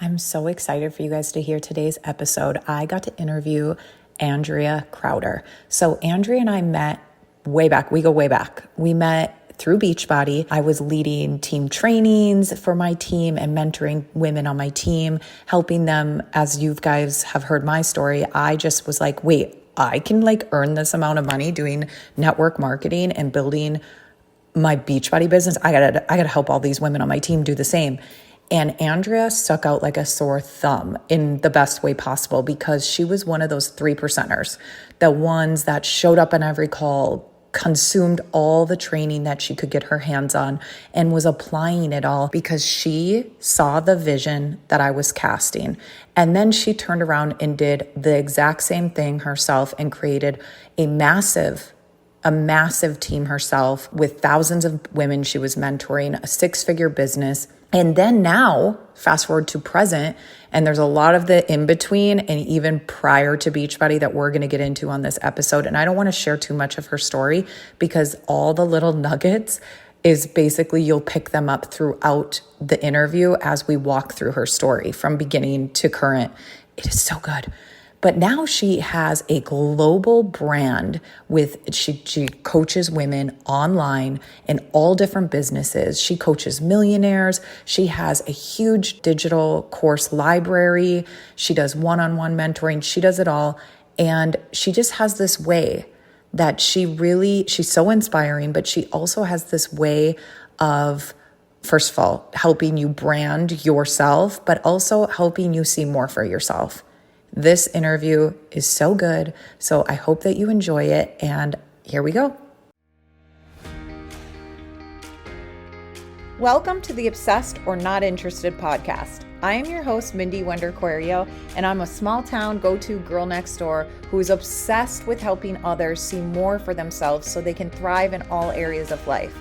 I'm so excited for you guys to hear today's episode. I got to interview Andrea Crowder. So Andrea and I met way back. We go way back. We met through Beachbody. I was leading team trainings for my team and mentoring women on my team, helping them. As you guys have heard my story, I just was like, wait, I can earn this amount of money doing network marketing and building my Beachbody business. I gotta help all these women on my team do the same. And Andrea stuck out like a sore thumb in the best way possible because she was one of those 3%ers, the ones that showed up on every call, consumed all the training that she could get her hands on, and was applying it all because she saw the vision that I was casting. And then she turned around and did the exact same thing herself and created a massive team herself with thousands of women she was mentoring, a 6-figure business. And then now, fast forward to present, and there's a lot of the in between and even prior to Beachbody that we're going to get into on this episode. And I don't want to share too much of her story because all the little nuggets is basically you'll pick them up throughout the interview as we walk through her story from beginning to current. It is so good. But now she has a global brand with, she coaches women online in all different businesses. She coaches millionaires. She has a huge digital course library. She does one-on-one mentoring. She does it all. And she just has this way that she's so inspiring, but she also has this way of, first of all, helping you brand yourself, but also helping you see more for yourself. This interview is so good, so I hope that you enjoy it, and here we go. Welcome to the Obsessed or Not Interested podcast. I am your host, Mindy Wender-Querio, and I'm a small town go-to girl next door who is obsessed with helping others see more for themselves so they can thrive in all areas of life.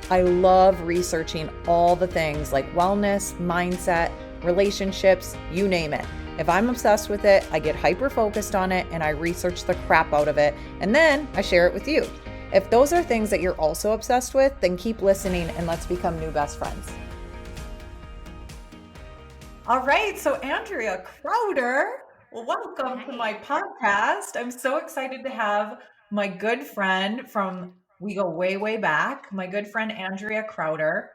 I love researching all the things like wellness, mindset, relationships, you name it. If I'm obsessed with it, I get hyper-focused on it and I research the crap out of it, and then I share it with you. If those are things that you're also obsessed with, then keep listening and let's become new best friends. All right, so Andrea Crowder, welcome to my podcast. I'm so excited to have my good friend we go way, way back, my good friend Andrea Crowder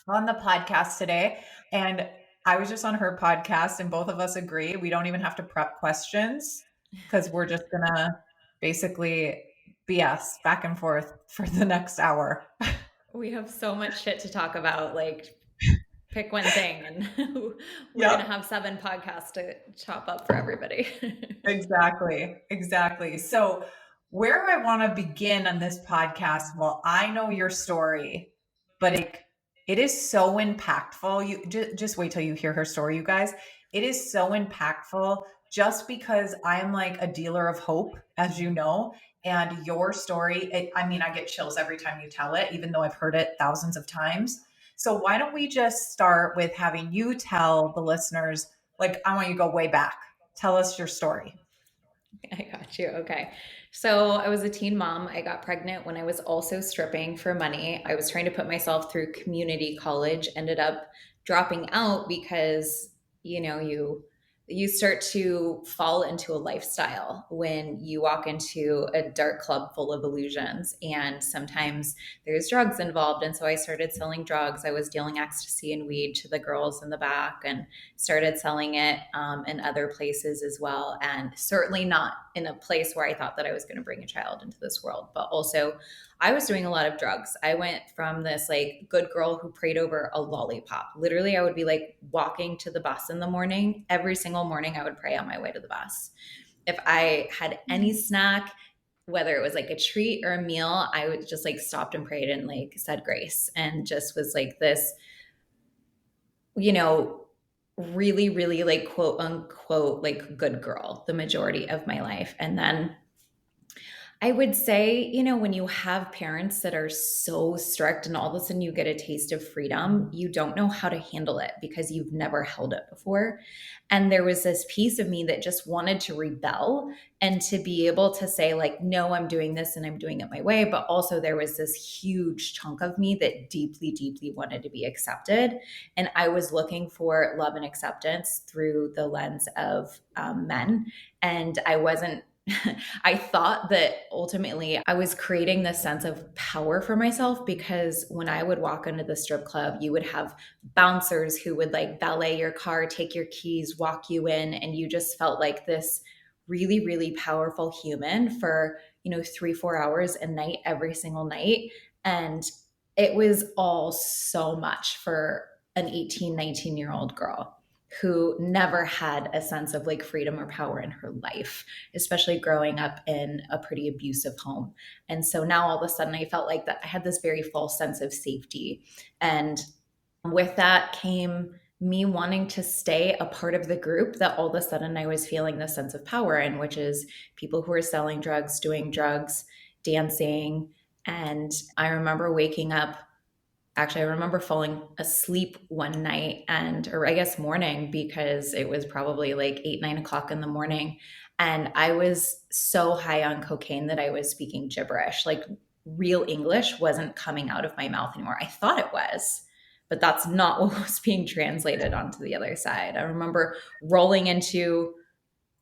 on the podcast today. And I was just on her podcast and both of us agree we don't even have to prep questions because we're just gonna basically BS back and forth for the next hour. We have so much shit to talk about. Pick one thing and we're going to have 7 podcasts to chop up for everybody. Exactly. So where I want to begin on this podcast, well, I know your story, but it is so impactful. You just wait till you hear her story, you guys. It is so impactful just because I am like a dealer of hope, as you know, and your story, I get chills every time you tell it, even though I've heard it thousands of times. So why don't we just start with having you tell the listeners, I want you to go way back. Tell us your story. I got you. Okay. So I was a teen mom. I got pregnant when I was also stripping for money. I was trying to put myself through community college, ended up dropping out because, you start to fall into a lifestyle when you walk into a dark club full of illusions, and sometimes there's drugs involved. And so I started selling drugs. I was dealing ecstasy and weed to the girls in the back and started selling it in other places as well. And certainly not in a place where I thought that I was going to bring a child into this world, but also I was doing a lot of drugs. I went from this good girl who prayed over a lollipop. Literally, I would be walking to the bus in the morning. Every single morning I would pray on my way to the bus. If I had any snack, whether it was a treat or a meal, I would just stopped and prayed and said grace and just was this, really, really quote unquote, good girl the majority of my life. And then I would say, when you have parents that are so strict and all of a sudden you get a taste of freedom, you don't know how to handle it because you've never held it before. And there was this piece of me that just wanted to rebel and to be able to say, like, no, I'm doing this and I'm doing it my way. But also, there was this huge chunk of me that deeply, deeply wanted to be accepted. And I was looking for love and acceptance through the lens of men. And I wasn't I thought that ultimately I was creating this sense of power for myself because when I would walk into the strip club, you would have bouncers who would like valet your car, take your keys, walk you in, and you just felt like this really, really powerful human for, 3, 4 hours a night, every single night. And it was all so much for an 18, 19-year-old girl who never had a sense of like freedom or power in her life, especially growing up in a pretty abusive home. And so now all of a sudden I felt like that I had this very false sense of safety. And with that came me wanting to stay a part of the group that all of a sudden I was feeling this sense of power in, which is people who are selling drugs, doing drugs, dancing. And I remember waking up. Actually, I remember falling asleep one night or I guess morning, because it was probably like 8, 9 o'clock in the morning. And I was so high on cocaine that I was speaking gibberish. Like real English wasn't coming out of my mouth anymore. I thought it was, but that's not what was being translated onto the other side. I remember rolling into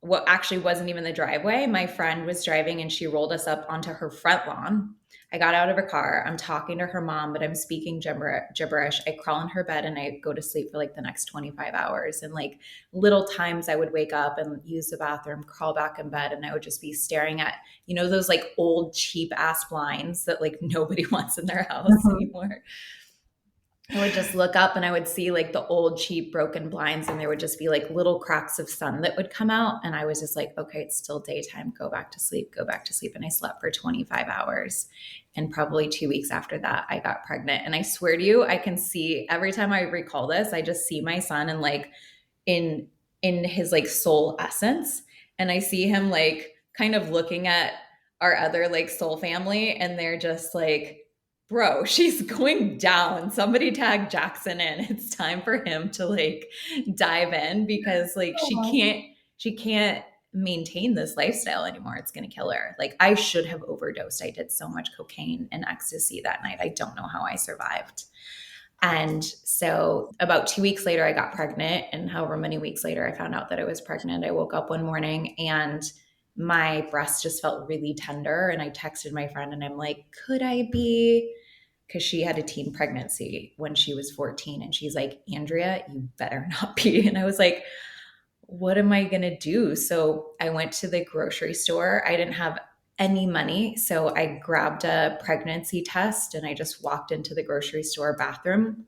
what actually wasn't even the driveway. My friend was driving and she rolled us up onto her front lawn. I got out of her car. I'm talking to her mom, but I'm speaking gibberish. I crawl in her bed and I go to sleep for like the next 25 hours. And like little times I would wake up and use the bathroom, crawl back in bed, and I would just be staring at, those like old cheap ass blinds that like nobody wants in their house anymore. I would just look up and I would see like the old cheap broken blinds, and there would just be like little cracks of sun that would come out. And I was just like, okay, it's still daytime. Go back to sleep, go back to sleep. And I slept for 25 hours. And probably 2 weeks after that, I got pregnant. And I swear to you, I can see every time I recall this, I just see my son and like in his like soul essence. And I see him like kind of looking at our other like soul family, and they're just like, bro, she's going down. Somebody tag Jackson in. It's time for him to like dive in, because like she can't maintain this lifestyle anymore. It's going to kill her. Like I should have overdosed. I did so much cocaine and ecstasy that night. I don't know how I survived. And so about 2 weeks later, I got pregnant. And however many weeks later, I found out that I was pregnant. I woke up one morning and my breast just felt really tender. And I texted my friend and I'm like, could I be? Because she had a teen pregnancy when she was 14. And she's like, Andrea, you better not be. And I was like, what am I going to do? So I went to the grocery store. I didn't have any money. So I grabbed a pregnancy test and I just walked into the grocery store bathroom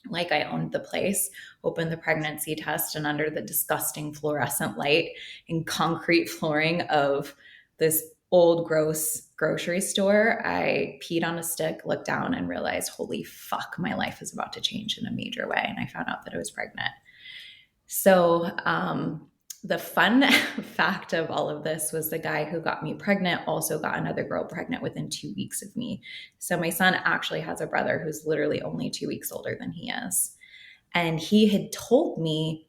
like I owned the place, opened the pregnancy test, and under the disgusting fluorescent light and concrete flooring of this old gross grocery store, I peed on a stick, looked down, and realized, holy fuck, my life is about to change in a major way. And I found out that I was pregnant. So the fun fact of all of this was the guy who got me pregnant also got another girl pregnant within 2 weeks of me. So my son actually has a brother who's literally only 2 weeks older than he is. And he had told me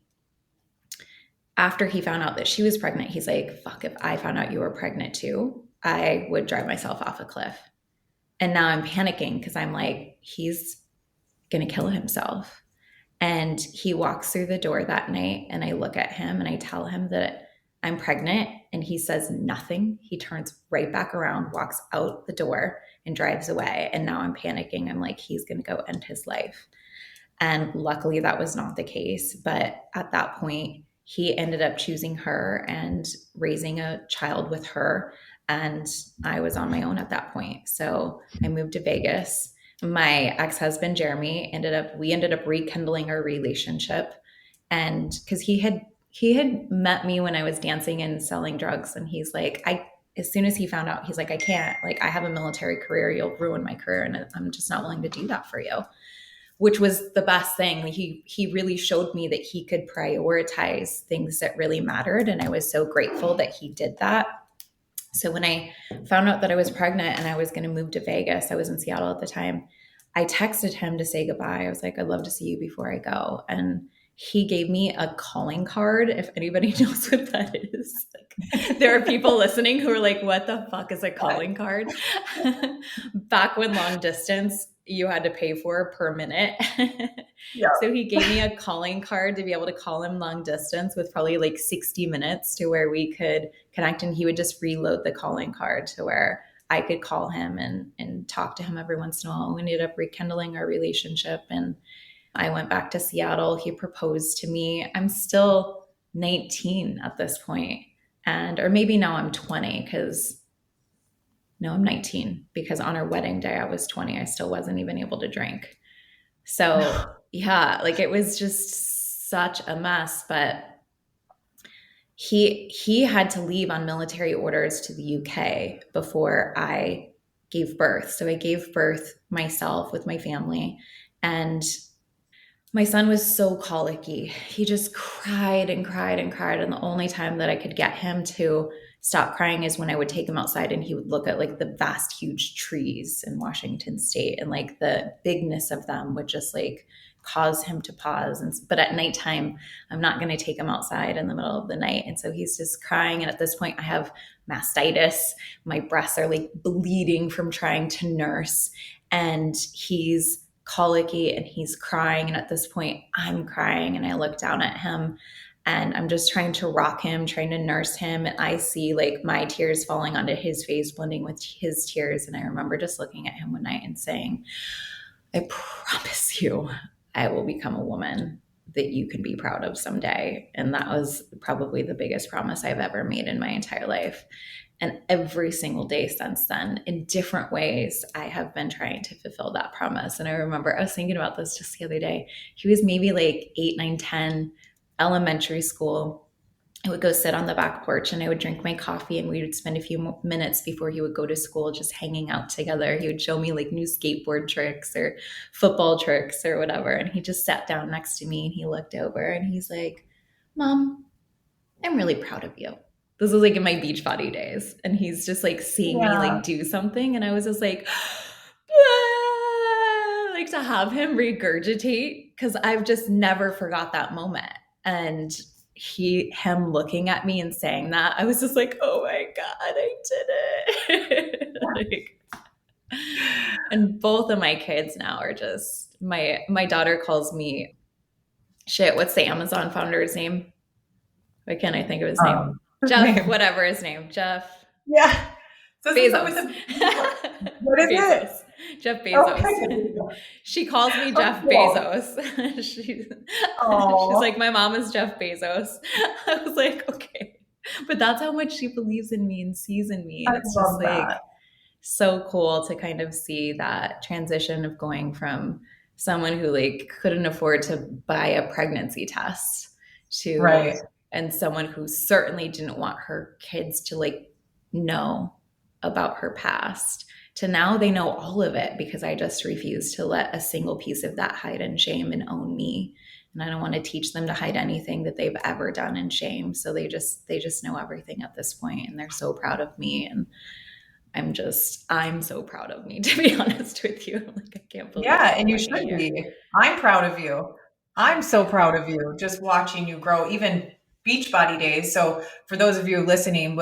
after he found out that she was pregnant, he's like, fuck, if I found out you were pregnant too, I would drive myself off a cliff. And now I'm panicking because I'm like, he's going to kill himself. And he walks through the door that night and I look at him and I tell him that I'm pregnant, and he says nothing. He turns right back around, walks out the door and drives away. And now I'm panicking. I'm like, he's going to go end his life. And luckily that was not the case. But at that point, he ended up choosing her and raising a child with her. And I was on my own at that point. So I moved to Vegas. My ex-husband, Jeremy, we ended up rekindling our relationship. And because he had met me when I was dancing and selling drugs. And he's like, as soon as he found out, he's like, I can't, like, I have a military career. You'll ruin my career. And I'm just not willing to do that for you, which was the best thing. He really showed me that he could prioritize things that really mattered. And I was so grateful that he did that. So when I found out that I was pregnant and I was going to move to Vegas, I was in Seattle at the time. I texted him to say goodbye. I was like, I'd love to see you before I go. And he gave me a calling card. If anybody knows what that is, like, there are people listening who are like, what the fuck is a calling card? Back when long distance, you had to pay for per minute. Yeah. So he gave me a calling card to be able to call him long distance with probably like 60 minutes to where we could connect, and he would just reload the calling card to where I could call him and talk to him every once in a while. We ended up rekindling our relationship, and I went back to Seattle. He proposed to me. I'm still 19 at this point, and or maybe now I'm 20 because no, I'm 19 because on our wedding day I was 20. I still wasn't even able to drink. So yeah, like it was just such a mess, but he had to leave on military orders to the UK before I gave birth. So I gave birth myself with my family, and my son was so colicky. He just cried and cried and cried, and the only time that I could get him to stop crying is when I would take him outside and he would look at like the vast huge trees in Washington state, and like the bigness of them would just like cause him to pause. And but at nighttime, I'm not going to take him outside in the middle of the night, and so he's just crying. And at this point I have mastitis. My breasts are like bleeding from trying to nurse, and he's colicky and he's crying. And at this point I'm crying, and I look down at him and I'm just trying to rock him, trying to nurse him. And I see like my tears falling onto his face, blending with his tears. And I remember just looking at him one night and saying, I promise you, I will become a woman that you can be proud of someday. And that was probably the biggest promise I've ever made in my entire life. And every single day since then, in different ways, I have been trying to fulfill that promise. And I remember I was thinking about this just the other day. He was maybe like 8, 9, 10, elementary school. I would go sit on the back porch and I would drink my coffee, and we would spend a few minutes before he would go to school just hanging out together. He would show me like new skateboard tricks or football tricks or whatever. And he just sat down next to me and he looked over and he's like, Mom, I'm really proud of you. This was like in my Beachbody days. And he's just like seeing me like do something. And I was just like, like to have him regurgitate, because I've just never forgot that moment. And him looking at me and saying that, I was just like, oh my God, I did it. Like, and both of my kids now are just my daughter calls me shit. What's the Amazon founder's name? Why can't I think of his name? Jeff, whatever his name. Jeff. Yeah. Bezos. What is Bezos. it? Jeff Bezos. Okay. She calls me Jeff Bezos. She's like, my mom is Jeff Bezos. I was like, okay. But that's how much she believes in me and sees in me. And it's just like so cool to kind of see that transition of going from someone who like couldn't afford to buy a pregnancy test to and someone who certainly didn't want her kids to like know about her past, to now they know all of it because I just refuse to let a single piece of that hide in shame and own me. And I don't want to teach them to hide anything that they've ever done in shame. So they just know everything at this point, and they're so proud of me. And I'm so proud of me, to be honest with you. Like, I can't believe it. Yeah, and you should be. I'm proud of you. I'm so proud of you, just watching you grow, even Beachbody days. So for those of you listening,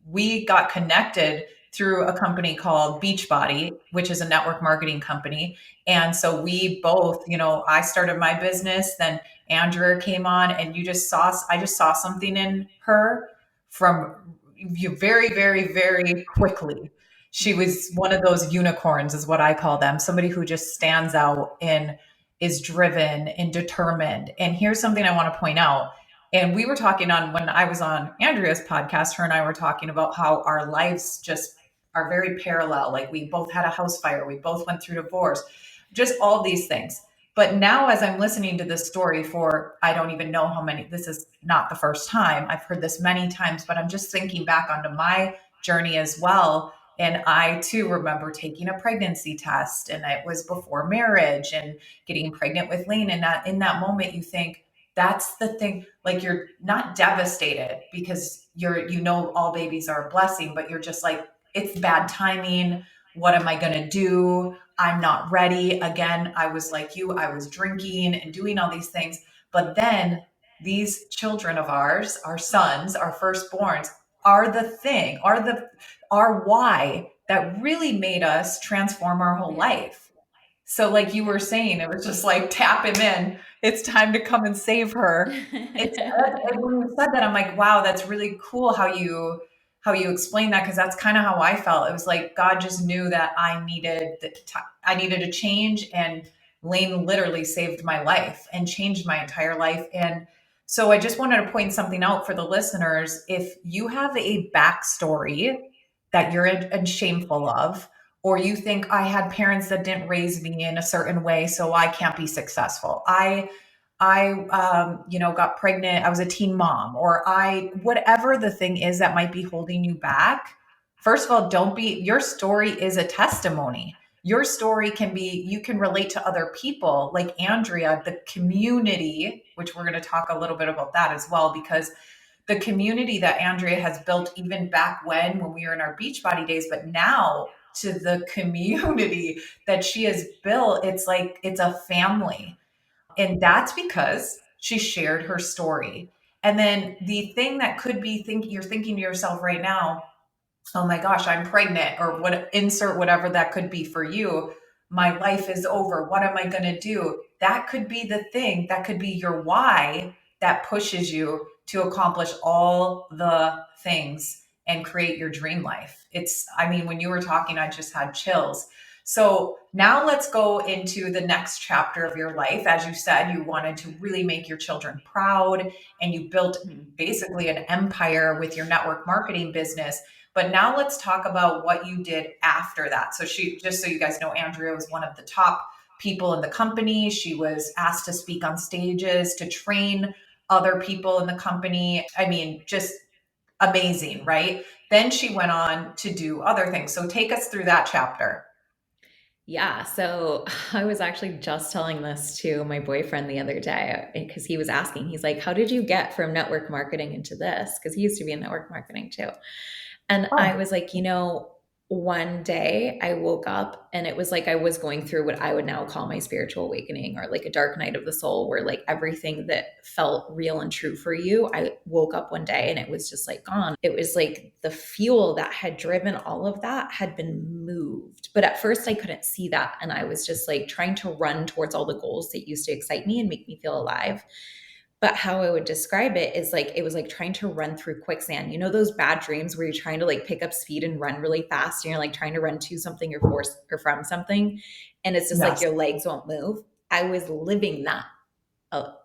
we got connected through a company called Beachbody, which is a network marketing company. And so we both, I started my business, then Andrea came on, and I just saw something in her from you very, very, very quickly. She was one of those unicorns, is what I call them. Somebody who just stands out and is driven and determined. And here's something I want to point out. And we were talking when I was on Andrea's podcast, her and I were talking about how our lives just are very parallel. Like, we both had a house fire. We both went through divorce, just all these things. But now, as I'm listening to this story I don't even know how many, this is not the first time. I've heard this many times, but I'm just thinking back onto my journey as well. And I too remember taking a pregnancy test, and it was before marriage and getting pregnant with Lane. And in that moment, you think, That's the thing. Like, you're not devastated because all babies are a blessing, but you're just like, it's bad timing. What am I going to do? I'm not ready. Again, I was like you, I was drinking and doing all these things. But then these children of ours, our sons, our firstborns, are the thing, are why that really made us transform our whole Yeah. life. So, like you were saying, it was just like tap him in. It's time to come and save her. When you said that, I'm like, wow, that's really cool how you explained that, because that's kind of how I felt. It was like God just knew that I needed a change, and Lane literally saved my life and changed my entire life. And so I just wanted to point something out for the listeners. If you have a backstory that you're shameful of, or you think I had parents that didn't raise me in a certain way, so I can't be successful. I got pregnant. I was a teen mom, or whatever the thing is that might be holding you back. First of all, your story is a testimony. Your story you can relate to other people like Andrea, the community, which we're going to talk a little bit about that as well, because the community that Andrea has built, even back when we were in our Beachbody days, but now to the community that she has built, it's like it's a family. And that's because she shared her story. And then the thing that could be you're thinking to yourself right now, oh my gosh, I'm pregnant, or insert whatever that could be for you. My life is over. What am I going to do? That could be the thing. That could be your why that pushes you to accomplish all the things and create your dream life. I mean, when you were talking, I just had chills. So now let's go into the next chapter of your life. As you said, you wanted to really make your children proud, and you built basically an empire with your network marketing business. But now let's talk about what you did after that. So just so you guys know, Andrea was one of the top people in the company. She was asked to speak on stages, to train other people in the company. I mean, just amazing, right? Then she went on to do other things. So take us through that chapter. Yeah. So I was actually just telling this to my boyfriend the other day because he was asking, he's like, how did you get from network marketing into this? Because he used to be in network marketing too. And I Oh, was like, one day I woke up and it was like I was going through what I would now call my spiritual awakening, or like a dark night of the soul, where like everything that felt real and true for you, I woke up one day and it was just like gone. It was like the fuel that had driven all of that had been moved. But at first I couldn't see that. And I was just like trying to run towards all the goals that used to excite me and make me feel alive. But how I would describe it is like it was like trying to run through quicksand. You know those bad dreams where you're trying to like pick up speed and run really fast, and you're like trying to run to something or force or from something, and it's just like yes. your legs won't move. I was living that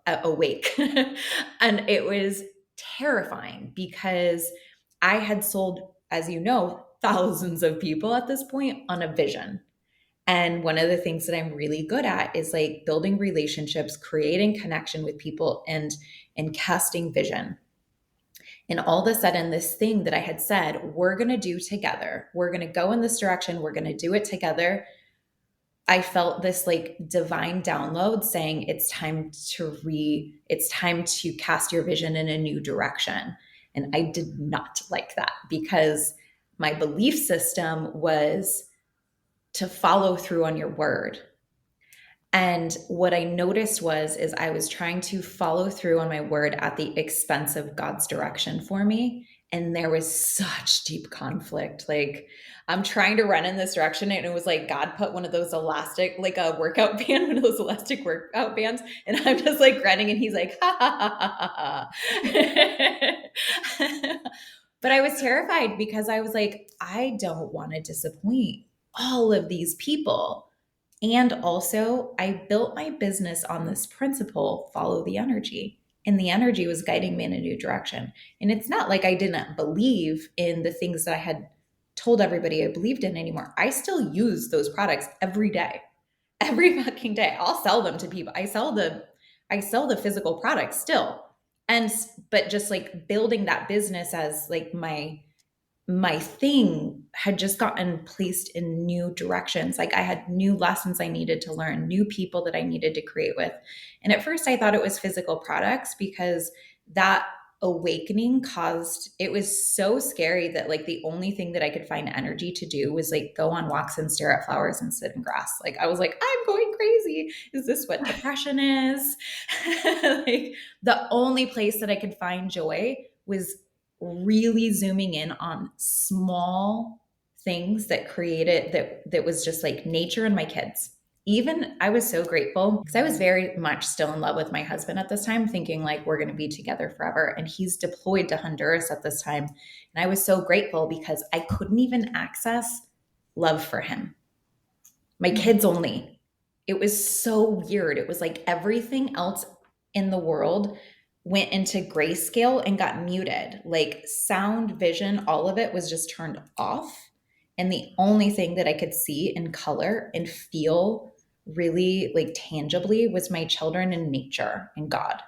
awake, and it was terrifying because I had sold, as you know, thousands of people at this point on a vision. And one of the things that I'm really good at is like building relationships, creating connection with people, and casting vision. And all of a sudden, this thing that I had said, we're going to do together, we're going to go in this direction, we're going to do it together. I felt this like divine download saying it's time to cast your vision in a new direction. And I did not like that because my belief system was to follow through on your word. And what I noticed is I was trying to follow through on my word at the expense of God's direction for me. And there was such deep conflict. Like I'm trying to run in this direction. And it was like God put one of those elastic, like a workout band, one of those elastic workout bands. And I'm just like running and he's like, ha ha ha ha. But I was terrified because I was like, I don't want to disappoint all of these people. And also, I built my business on this principle, follow the energy. And the energy was guiding me in a new direction. And it's not like I didn't believe in the things that I had told everybody I believed in anymore. I still use those products every day. Every fucking day. I'll sell them to people. I sell the physical products still. And but just like building that business as like my my thing had just gotten placed in new directions. Like I had new lessons I needed to learn, new people that I needed to create with. And at first I thought it was physical products because that awakening caused, it was so scary that like the only thing that I could find energy to do was like go on walks and stare at flowers and sit in grass. Like I was like, I'm going crazy. Is this what depression is? Like the only place that I could find joy was really zooming in on small things that created that was just like nature and my kids. Even I was so grateful because I was very much still in love with my husband at this time, thinking like we're going to be together forever. And he's deployed to Honduras at this time. And I was so grateful because I couldn't even access love for him. My kids only. It was so weird. It was like everything else in the world went into grayscale and got muted. Like sound, vision, all of it was just turned off. And the only thing that I could see in color and feel really like tangibly was my children and nature and God.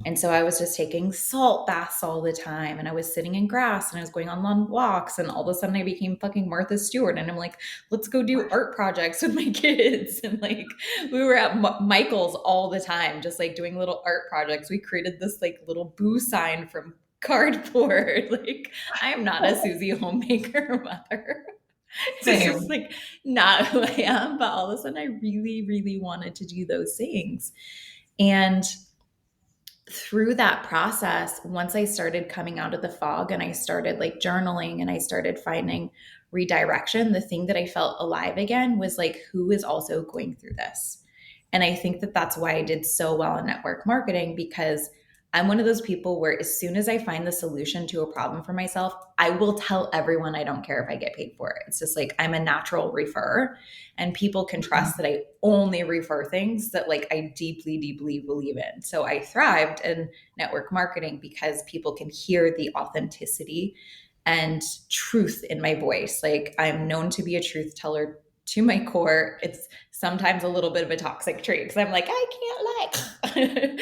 And so I was just taking salt baths all the time. And I was sitting in grass and I was going on long walks. And all of a sudden I became fucking Martha Stewart. And I'm like, let's go do art projects with my kids. And like, we were at Michael's all the time, just like doing little art projects. We created this like little boo sign from cardboard. Like, I am not a Susie homemaker mother. It's just like not who I am. But all of a sudden I really, really wanted to do those things. And through that process, once I started coming out of the fog and I started like journaling and I started finding redirection, the thing that I felt alive again was like, who is also going through this? And I think that that's why I did so well in network marketing, because I'm one of those people where as soon as I find the solution to a problem for myself, I will tell everyone. I don't care if I get paid for it. It's just like I'm a natural referrer, and people can trust that I only refer things that like I deeply, deeply believe in. So I thrived in network marketing because people can hear the authenticity and truth in my voice. Like I'm known to be a truth teller to my core. It's sometimes a little bit of a toxic trait because I'm like, I can't lie.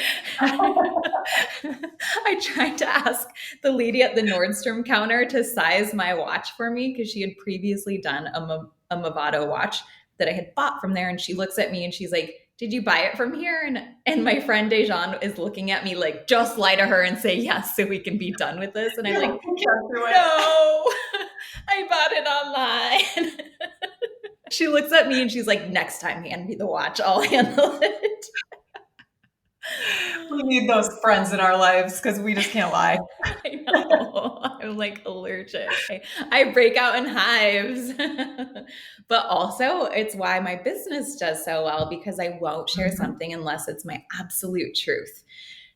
I tried to ask the lady at the Nordstrom counter to size my watch for me because she had previously done a Movado watch that I had bought from there. And she looks at me and she's like, did you buy it from here? And my friend Dejan is looking at me like, just lie to her and say yes so we can be done with this. And I'm like, no, I bought it online. She looks at me and she's like, next time hand me the watch, I'll handle it. We need those friends in our lives because we just can't lie. I know. I'm like allergic. I break out in hives. But also, it's why my business does so well, because I won't share something unless it's my absolute truth.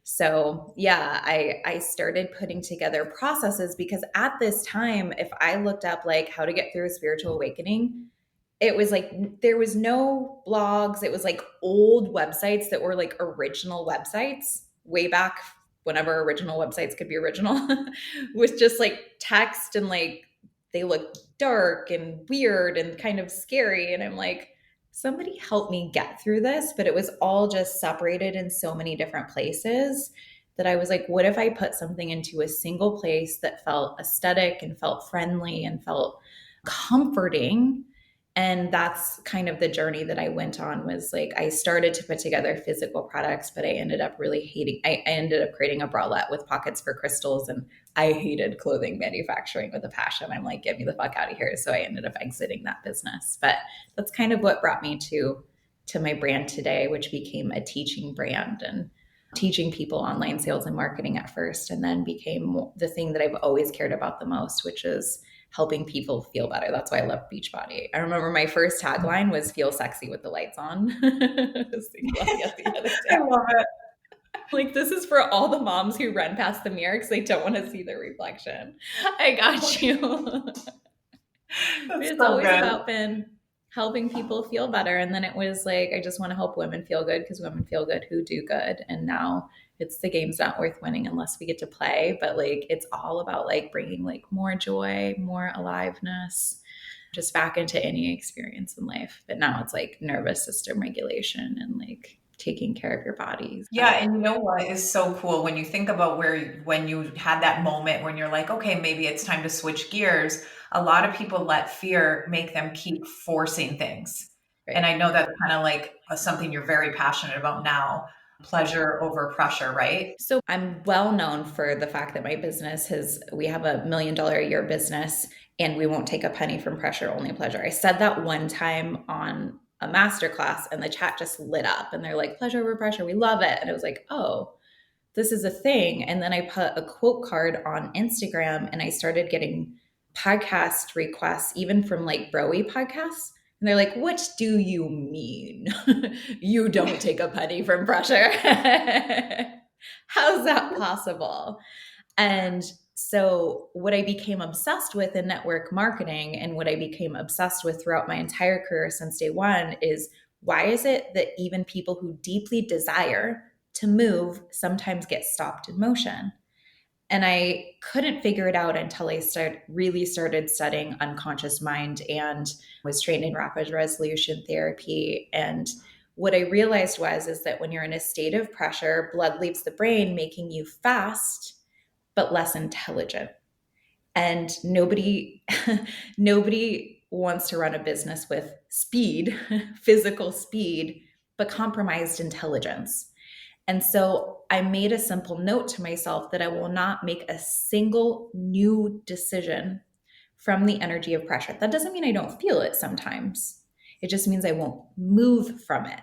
So yeah, I started putting together processes because at this time, if I looked up like how to get through a spiritual awakening, it was like there was no blogs. It was like old websites that were like original websites way back whenever original websites could be original with just like text, and like they look dark and weird and kind of scary. And I'm like, somebody help me get through this. But it was all just separated in so many different places that I was like, what if I put something into a single place that felt aesthetic and felt friendly and felt comforting? And that's kind of the journey that I went on. Was like, I started to put together physical products, but I ended up really hating, I ended up creating a bralette with pockets for crystals, and I hated clothing manufacturing with a passion. I'm like, get me the fuck out of here. So I ended up exiting that business. But that's kind of what brought me to my brand today, which became a teaching brand and teaching people online sales and marketing at first, and then became the thing that I've always cared about the most, which is helping people feel better. That's why I love Beachbody. I remember my first tagline was "Feel sexy with the lights on." I was thinking about the other day. I love it. Like, this is for all the moms who run past the mirror because they don't want to see their reflection. I got you. It's so always good. About been helping people feel better. And then it was like, I just want to help women feel good because women feel good who do good. And now it's the game's not worth winning unless we get to play. But like, it's all about like bringing like more joy, more aliveness, just back into any experience in life. But now it's like nervous system regulation and like taking care of your bodies. Yeah, and you know what is so cool when you think about when you had that moment when you're like, okay, maybe it's time to switch gears. A lot of people let fear make them keep forcing things. And Right. I know that's kind of like something you're very passionate about now, pleasure over pressure, right? So I'm well known for the fact that my business we have $1 million a year business and we won't take a penny from pressure, only pleasure. I said that one time on a masterclass and the chat just lit up and they're like, pleasure over pressure, we love it. And I was like, oh, this is a thing. And then I put a quote card on Instagram and I started getting podcast requests, even from like broy podcasts. And they're like, what do you mean? You don't take a penny from pressure? How's that possible? And so, what I became obsessed with in network marketing and what I became obsessed with throughout my entire career since day one is why is it that even people who deeply desire to move sometimes get stopped in motion? And I couldn't figure it out until I really started studying unconscious mind and was trained in rapid resolution therapy. And what I realized is that when you're in a state of pressure, blood leaves the brain, making you fast but less intelligent. And nobody nobody wants to run a business with speed, physical speed, but compromised intelligence. And so I made a simple note to myself that I will not make a single new decision from the energy of pressure. That doesn't mean I don't feel it sometimes. It just means I won't move from it.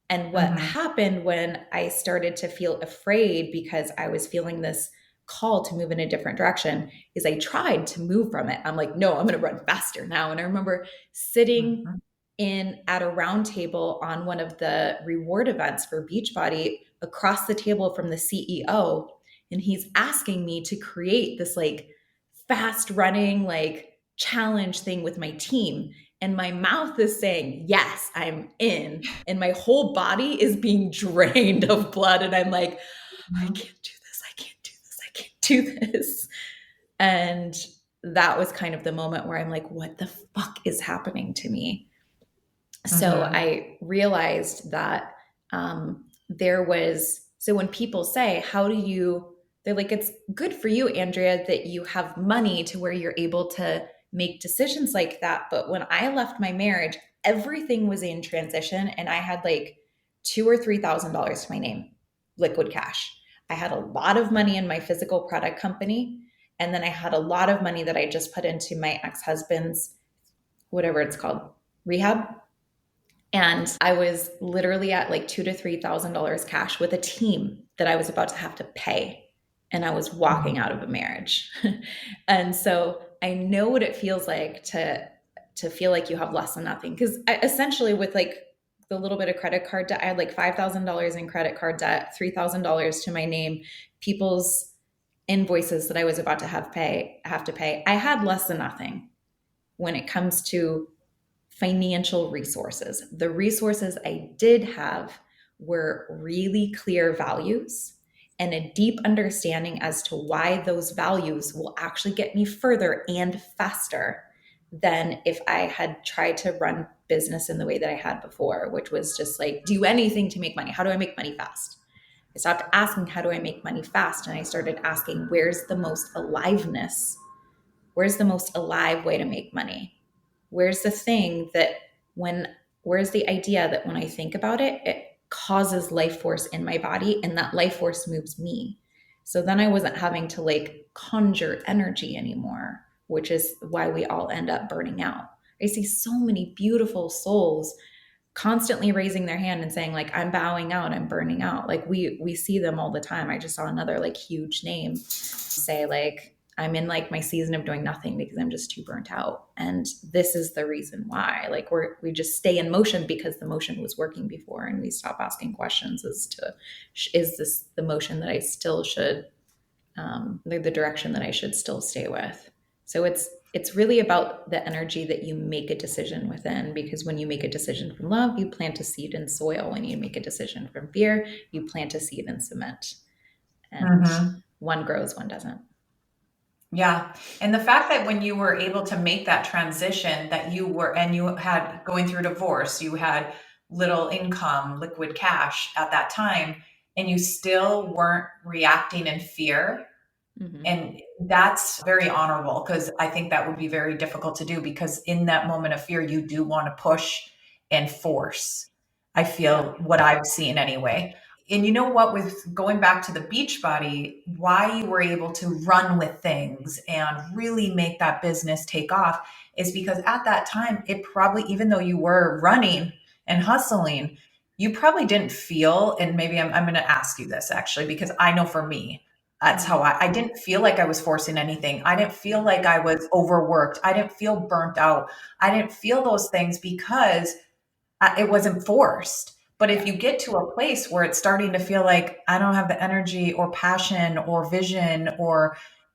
And what Mhm. happened when I started to feel afraid because I was feeling this call to move in a different direction is I tried to move from it. I'm like, no, I'm going to run faster now. And I remember sitting Mhm. in at a round table on one of the reward events for Beachbody across the table from the CEO. And he's asking me to create this like fast running, like challenge thing with my team. And my mouth is saying, yes, I'm in. And my whole body is being drained of blood. And I'm like, I Mhm. can't do this. I can't do this. I can't do this. And that was kind of the moment where I'm like, what the fuck is happening to me? So Mhm. I realized that so when people say, how do you, they're like, it's good for you, Andrea, that you have money to where you're able to make decisions like that. But when I left my marriage, everything was in transition and I had like $2,000 or $3,000 to my name, liquid cash. I had a lot of money in my physical product company. And then I had a lot of money that I just put into my ex-husband's, whatever it's called, rehab. And I was literally at like $2,000 to $3,000 cash with a team that I was about to have to pay. And I was walking out of a marriage. And so I know what it feels like to feel like you have less than nothing. Because essentially with like the little bit of credit card debt, I had like $5,000 in credit card debt, $3,000 to my name, people's invoices that I was about to have to pay. I had less than nothing when it comes to financial resources. The resources I did have were really clear values and a deep understanding as to why those values will actually get me further and faster than if I had tried to run business in the way that I had before, which was just like do anything to make money. How do I make money fast? I stopped asking, how do I make money fast? And I started asking, where's the most aliveness? Where's the most alive way to make money? Where's the thing that when, where's the idea that when I think about it, it causes life force in my body and that life force moves me? So then I wasn't having to like conjure energy anymore, which is why we all end up burning out. I see so many beautiful souls constantly raising their hand and saying like I'm bowing out, I'm burning out. Like we see them all the time. I just saw another like huge name say like I'm in like my season of doing nothing because I'm just too burnt out. And this is the reason why. Like we just stay in motion because the motion was working before and we stop asking questions as to is this the motion that I still should the direction that I should still stay with. So it's really about the energy that you make a decision within, because when you make a decision from love, you plant a seed in soil. When you make a decision from fear, you plant a seed in cement. And Mhm. one grows, one doesn't. Yeah. And the fact that when you were able to make that transition that you were, and you had going through divorce, you had little income, liquid cash at that time, and you still weren't reacting in fear. Mm-hmm. And that's very honorable, because I think that would be very difficult to do, because in that moment of fear, you do want to push and force. I feel what I've seen anyway. And you know what, with going back to the Beachbody, why you were able to run with things and really make that business take off is because at that time, it probably, even though you were running and hustling, you probably didn't feel, and maybe I'm going to ask you this actually, because I know for me, that's how I didn't feel like I was forcing anything. I didn't feel like I was overworked. I didn't feel burnt out. I didn't feel those things because it wasn't forced. But if you get to a place where it's starting to feel like I don't have the energy or passion or vision,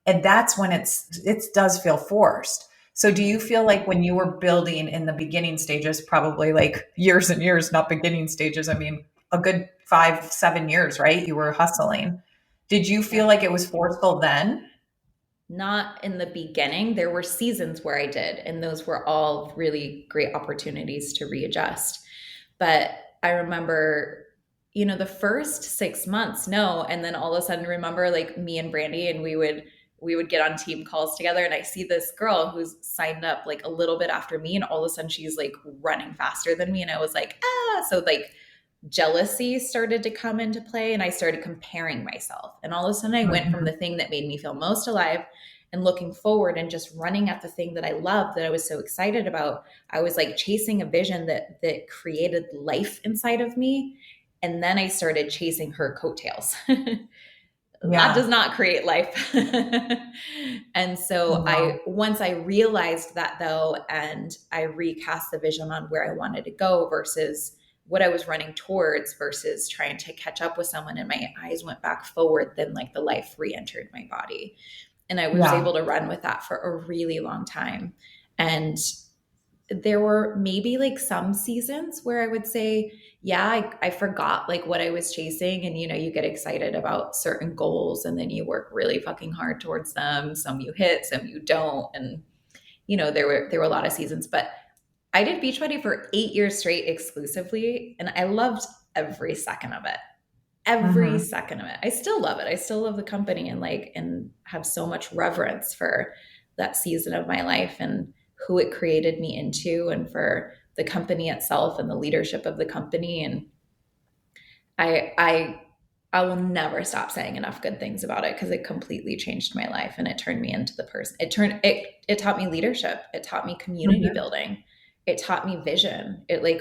and that's when it does feel forced. So do you feel like when you were building in the beginning stages, probably like years and years, not beginning stages, I mean, a good 5-7 years, right? You were hustling. Did you feel like it was forceful then? Not in the beginning. There were seasons where I did, and those were all really great opportunities to readjust. But I remember, the first 6 months, no. And then all of a sudden remember like me and Brandy, and we would get on team calls together, and I see this girl who's signed up like a little bit after me, and all of a sudden she's like running faster than me. And I was like, so like jealousy started to come into play, and I started comparing myself. And all of a sudden I went from the thing that made me feel most alive and looking forward and just running at the thing that I loved, that I was so excited about. I was like chasing a vision that created life inside of me. And then I started chasing her coattails. That does not create life. And so once I realized that though, and I recast the vision on where I wanted to go versus what I was running towards versus trying to catch up with someone, and my eyes went back forward, then like the life re-entered my body. And I was able to run with that for a really long time. And there were maybe like some seasons where I would say, I forgot like what I was chasing. And, you get excited about certain goals, and then you work really fucking hard towards them. Some you hit, some you don't. And, there were a lot of seasons, but I did Beachbody for 8 years straight exclusively, and I loved every second of it. Every second of it. I still love it. I still love the company, and have so much reverence for that season of my life and who it created me into, and for the company itself and the leadership of the company. And I will never stop saying enough good things about it, because it completely changed my life, and it turned me into the person. It taught me leadership. It taught me community building. It taught me vision. It like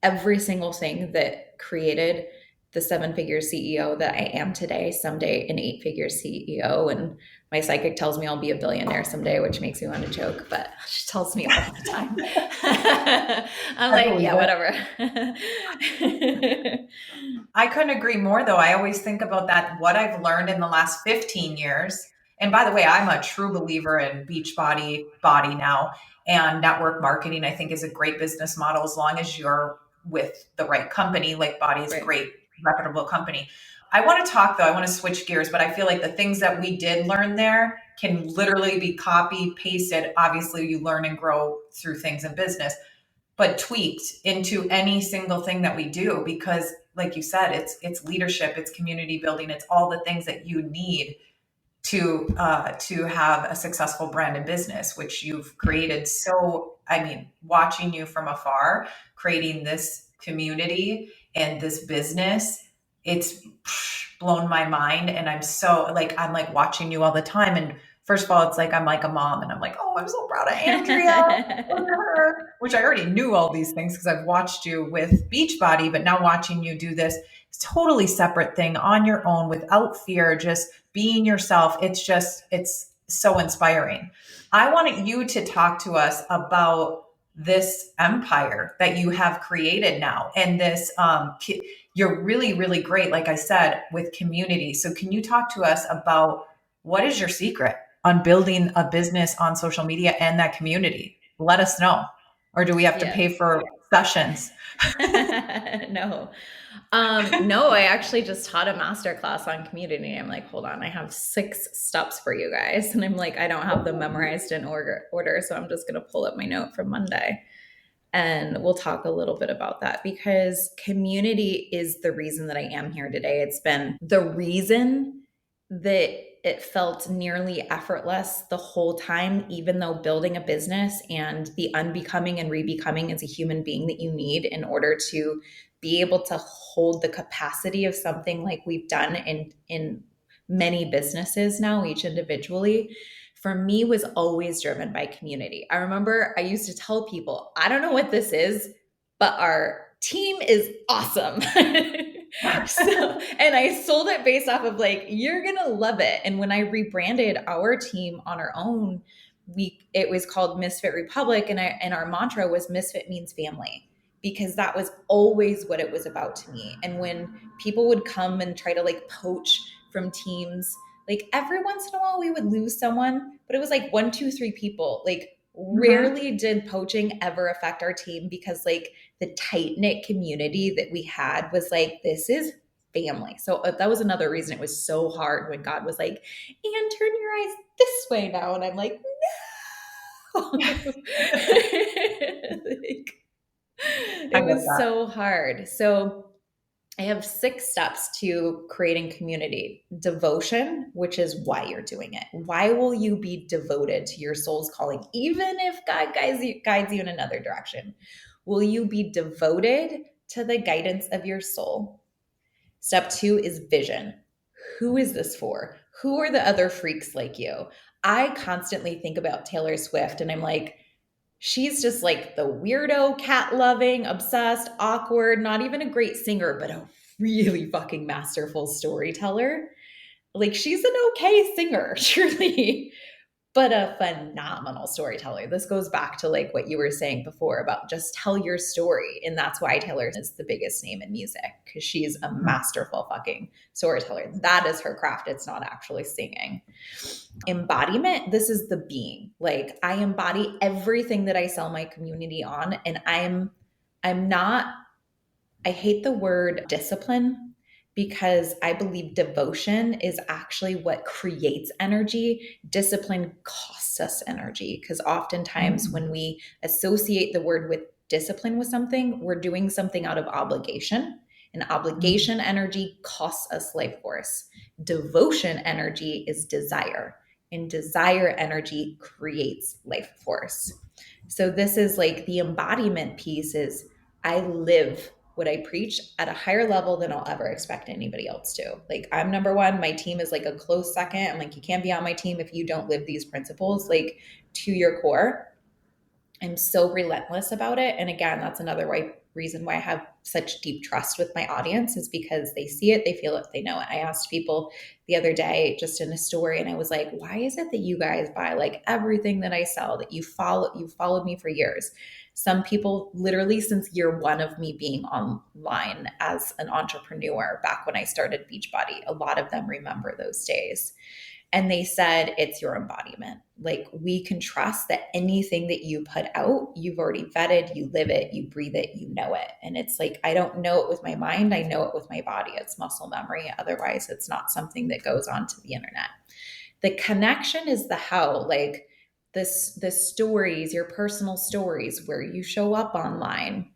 every single thing that created the 7-figure CEO that I am today, someday an 8-figure CEO. And my psychic tells me I'll be a billionaire someday, which makes me want to choke, but she tells me all the time. I'm like, yeah, whatever. I couldn't agree more though. I always think about that, what I've learned in the last 15 years. And by the way, I'm a true believer in Beachbody now, and network marketing, I think, is a great business model as long as you're with the right company. Like Body is a great reputable company. I want to talk though, I want to switch gears, but I feel like the things that we did learn there can literally be copy pasted. Obviously you learn and grow through things in business, but tweaked into any single thing that we do, because like you said, it's leadership, it's community building, it's all the things that you need to have a successful brand and business, which you've created. So, I mean, watching you from afar, creating this community and this business, it's blown my mind. And I'm like watching you all the time. And first of all, it's like, I'm like a mom, and I'm like, oh, I'm so proud of Andrea, which I already knew all these things because I've watched you with Beachbody, but now watching you do this totally separate thing on your own without fear, just being yourself. It's so inspiring. I wanted you to talk to us about this empire that you have created now. And this, you're really, really great, like I said, with community. So can you talk to us about what is your secret on building a business on social media and that community? Let us know. Or do we have to pay for sessions? No. No, I actually just taught a masterclass on community. I'm like, hold on, I have 6 steps for you guys. And I'm like, I don't have them memorized in order. So I'm just going to pull up my note from Monday. And we'll talk a little bit about that because community is the reason that I am here today. It's been the reason that it felt nearly effortless the whole time, even though building a business and the unbecoming and rebecoming as a human being that you need in order to be able to hold the capacity of something like we've done in many businesses now, each individually, for me was always driven by community. I remember I used to tell people, I don't know what this is, but our team is awesome. And I sold it based off of like, you're going to love it. And when I rebranded our team on our own, it was called Misfit Republic. And our mantra was Misfit means family, because that was always what it was about to me. And when people would come and try to like poach from teams, like every once in a while we would lose someone, but it was like 1, 2, 3 people. Like rarely did poaching ever affect our team, because like the tight knit community that we had was like, this is family. So that was another reason it was so hard when God was like, and turn your eyes this way now. And I'm like, no. Like, it was so hard. So I have 6 steps to creating community. Devotion, which is why you're doing it. Why will you be devoted to your soul's calling, even if God guides you in another direction? Will you be devoted to the guidance of your soul? Step 2 is vision. Who is this for? Who are the other freaks like you? I constantly think about Taylor Swift and I'm like, she's just like the weirdo, cat loving, obsessed, awkward, not even a great singer, but a really fucking masterful storyteller. Like she's an okay singer, surely, but a phenomenal storyteller. This goes back to like what you were saying before about just tell your story. And that's why Taylor is the biggest name in music, because she's a masterful fucking storyteller. That is her craft. It's not actually singing. Embodiment, this is the being. Like I embody everything that I sell my community on. And I'm not, I hate the word discipline, because I believe devotion is actually what creates energy. Discipline costs us energy, because oftentimes when we associate the word with discipline with something, we're doing something out of obligation. And obligation energy costs us life force. Devotion energy is desire, and desire energy creates life force. So this is like the embodiment piece is I live what I preach at a higher level than I'll ever expect anybody else to. Like I'm number one, my team is like a close second. I'm like, you can't be on my team if you don't live these principles like to your core. I'm so relentless about it. And again, that's another reason why I have such deep trust with my audience, is because they see it, they feel it, they know it. I asked people the other day just in a story, and I was like, why is it that you guys buy like everything that I sell, that you've followed me for years? Some people literally since year 1 of me being online as an entrepreneur back when I started Beachbody, a lot of them remember those days. And they said, it's your embodiment. Like we can trust that anything that you put out, you've already vetted, you live it, you breathe it, you know it. And it's like, I don't know it with my mind. I know it with my body. It's muscle memory. Otherwise, it's not something that goes onto the internet. The connection is the how, like the stories, your personal stories, where you show up online.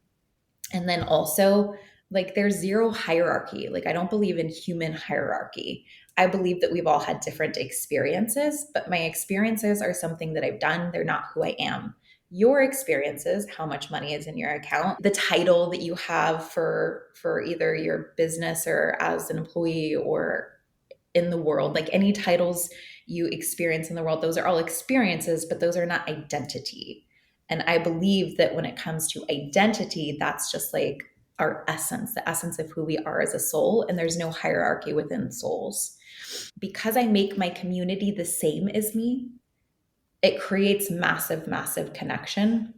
And then also like there's zero hierarchy. Like I don't believe in human hierarchy. I believe that we've all had different experiences, but my experiences are something that I've done. They're not who I am. Your experiences, how much money is in your account, the title that you have for either your business or as an employee or in the world, like any titles you experience in the world, those are all experiences, but those are not identity. And I believe that when it comes to identity, that's just like our essence, the essence of who we are as a soul. And there's no hierarchy within souls. Because I make my community the same as me, it creates massive, massive connection.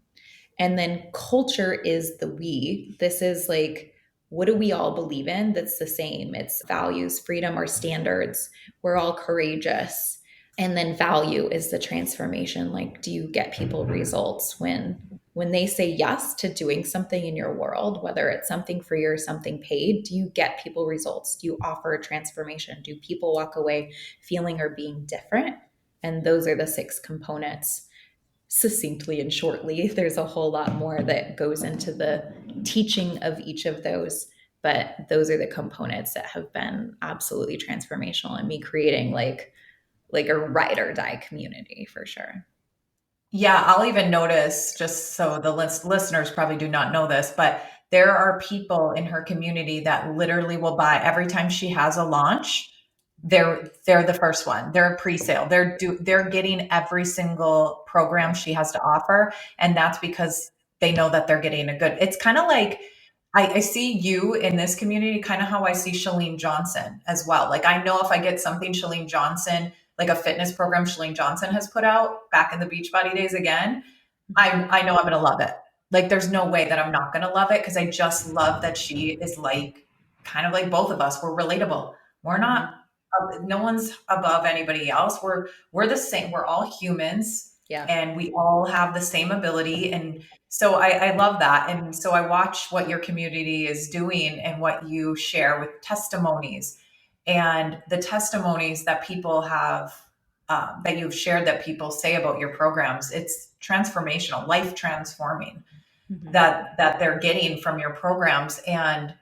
And then culture is the we. This is like, what do we all believe in that's the same? It's values, freedom, or standards. We're all courageous. And then value is the transformation. Like, do you get people results when they say yes to doing something in your world, whether it's something free or something paid? Do you get people results? Do you offer a transformation? Do people walk away feeling or being different? And those are the 6 components. succinctly and shortly. There's a whole lot more that goes into the teaching of each of those, but those are the components that have been absolutely transformational in me creating like a ride or die community for sure. Yeah, I'll even notice, just so the listeners probably do not know this, but there are people in her community that literally will buy every time she has a launch. They're the first one. They're a pre-sale. They're getting every single program she has to offer, and that's because they know that they're getting a good. It's kind of like I see you in this community, kind of how I see Shalene Johnson as well. Like I know if I get something Shalene Johnson, like a fitness program Shalene Johnson has put out back in the Beachbody days again, I know I'm gonna love it. Like there's no way that I'm not gonna love it because I just love that she is like kind of like both of us. We're relatable. We're not no one's above anybody else. We're the same. We're all humans Yeah. and we all have the same ability. And so I love that. And so I watch what your community is doing and what you share with testimonies and the testimonies that people have that you've shared that people say about your programs. It's transformational, life transforming that they're getting from your programs. And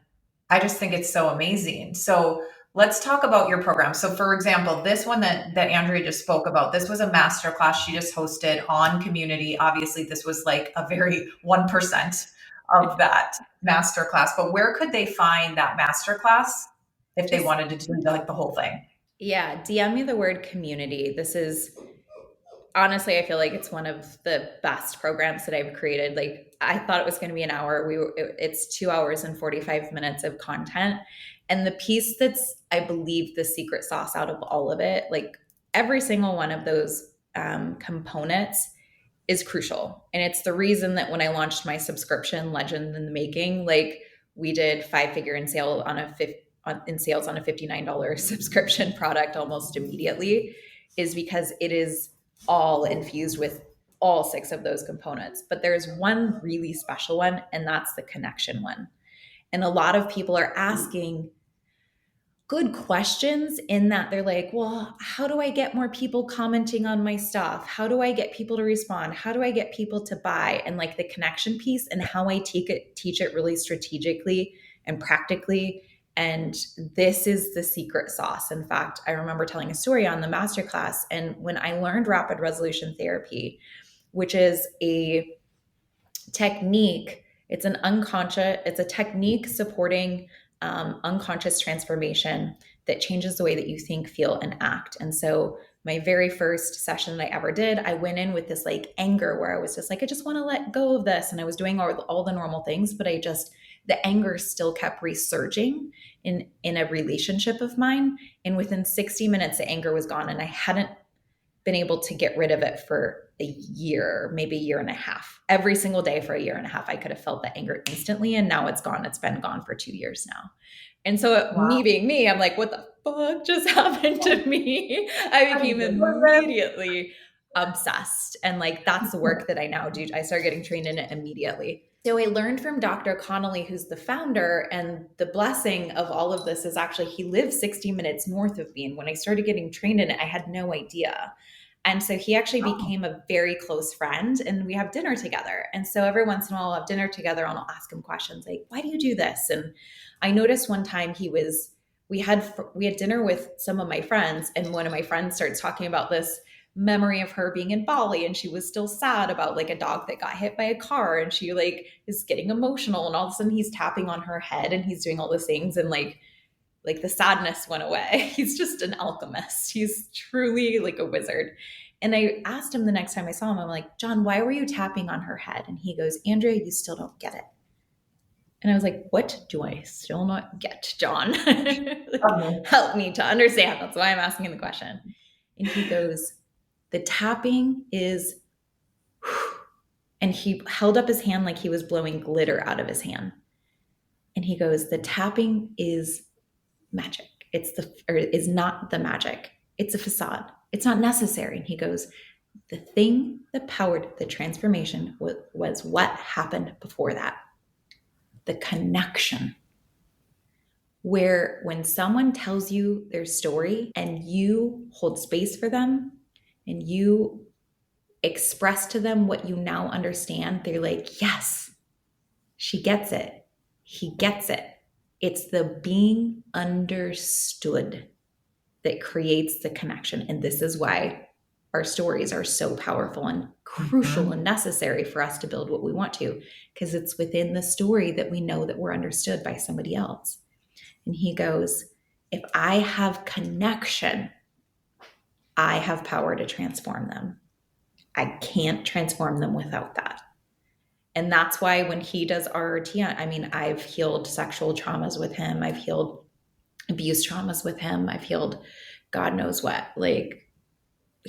I just think it's so amazing. So let's talk about your program. So for example, this one that Andrea just spoke about, this was a masterclass she just hosted on community. Obviously, this was like a very 1% of that masterclass. But where could they find that masterclass if they wanted to do like the whole thing? Yeah, DM me the word community. This is honestly, I feel like it's one of the best programs that I've created. Like I thought it was going to be an hour. It's 2 hours and 45 minutes of content. And the piece that's, I believe, the secret sauce out of all of it, like every single one of those components is crucial. And it's the reason that when I launched my subscription, Legend in the Making, like we did 5-figure in sale on in sales on a $59 subscription product almost immediately, is because it is all infused with all 6 of those components. But there's one really special one, and that's the connection one. And a lot of people are asking good questions in that they're like, well, how do I get more people commenting on my stuff? How do I get people to respond? How do I get people to buy? And like the connection piece and how I teach it really strategically and practically. And this is the secret sauce. In fact, I remember telling a story on the masterclass. And when I learned rapid resolution therapy, which is a technique, it's a technique supporting unconscious transformation that changes the way that you think, feel, and act. And so my very first session that I ever did, I went in with this like anger where I was just like, I just want to let go of this. And I was doing all the normal things, but the anger still kept resurging in a relationship of mine. And within 60 minutes, the anger was gone. And I hadn't been able to get rid of it for a year, maybe a year and a half. Every single day for a year and a half, I could have felt the anger instantly. And now it's gone. It's been gone for 2 years now. And so me being me, I'm like, what the fuck just happened to me? I became immediately obsessed. And like, that's the work that I now do. I started getting trained in it immediately. So I learned from Dr. Connolly, who's the founder, and the blessing of all of this is actually he lives 60 minutes north of me. And when I started getting trained in it, I had no idea. And so he actually became a very close friend, and we have dinner together. And so every once in a while I'll have dinner together and I'll ask him questions like, why do you do this? And I noticed one time we had dinner with some of my friends, and one of my friends starts talking about this memory of her being in Bali, and she was still sad about like a dog that got hit by a car, and she like is getting emotional, and all of a sudden he's tapping on her head and he's doing all these things, and like the sadness went away. He's just an alchemist. He's truly like a wizard. And I asked him the next time I saw him, I'm like, John, why were you tapping on her head? And he goes, Andrea, you still don't get it. And I was like, what do I still not get, John? Like, help me to understand. That's why I'm asking the question. And he goes, the tapping is, and he held up his hand like he was blowing glitter out of his hand. And he goes, the tapping is magic. Is not the magic. It's a facade. It's not necessary. And he goes, the thing that powered the transformation was what happened before that. The connection. Where when someone tells you their story and you hold space for them and you express to them what you now understand, they're like, yes, she gets it. He gets it. It's the being understood that creates the connection. And this is why our stories are so powerful and crucial and necessary for us to build what we want to, because it's within the story that we know that we're understood by somebody else. And he goes, if I have connection, I have power to transform them. I can't transform them without that. And that's why when he does RRT, I mean, I've healed sexual traumas with him. I've healed abuse traumas with him. I've healed God knows what. Like,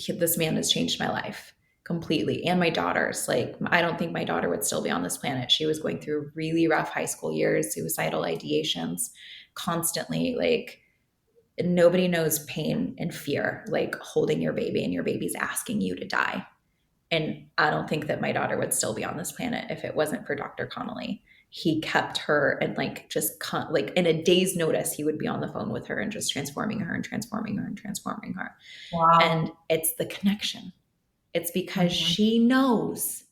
this man has changed my life completely. And my daughter's. Like, I don't think my daughter would still be on this planet. She was going through really rough high school years, suicidal ideations, constantly. Like, nobody knows pain and fear, like holding your baby and your baby's asking you to die. And I don't think that my daughter would still be on this planet if it wasn't for Dr. Connolly. He kept her, and like just like in a day's notice, he would be on the phone with her and just transforming her and transforming her and transforming her. Wow. And it's the connection. It's because she knows